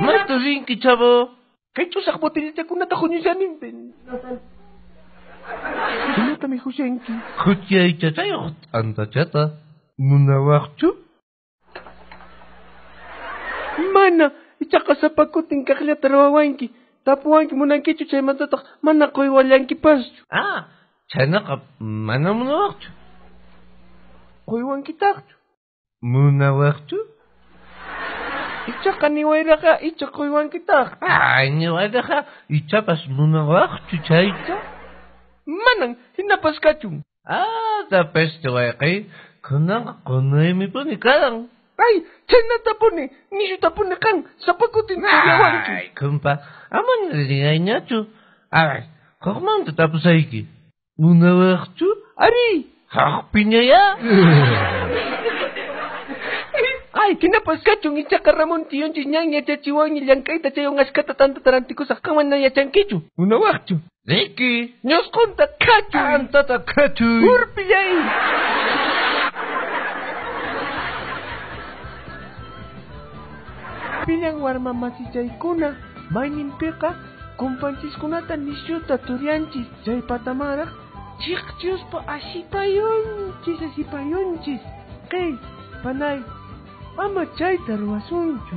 Mato rinki, chavo. Kay tusaq botellitakunata huñullaninpin. Imatami husyanki? Hutyaychachayuq t'antachata munawaqchu. Mana, ichaqa sapakutin kaqllata rawawanki. Tapuwanki munankichu chaymantataq mana quywallankipaschu. Chaynaqa mana munawaqchu. Quywankitaqchu. Munawaqchu. Ichaqa niwayraqa icha quywankitaq. Niwayraqa ichapas munawaqchu chayta. Manan, hinapas kachun. Tapeste wayqi. Kunanqa qunaymi puni karan. Ay, chaynatapuni, nishutapuni kan, sapakutin tuyawanki. Ay, kumpa, amana rinayñachu. Ay, hukmanta tapusayki. Munawaqchu? Ari. Haqpiñaya. Ay, hinapas kachun, ichaqa Ramon tiyonchis ñan yachachiwanñi llank'ayta chayon askata tantata rantikusaq kamana yachankichu. Munawaqchu. Riki. Ñosqunta kachuy. Tantata kachuy. Urpillay. Pillan warma masichaykuna, mayninpiqa kumpanchiskunata nishuta turyanchis. Chay patamaraq chiqchuspa asipayunchis. Kay, panay, ama chayta ruwasunchu.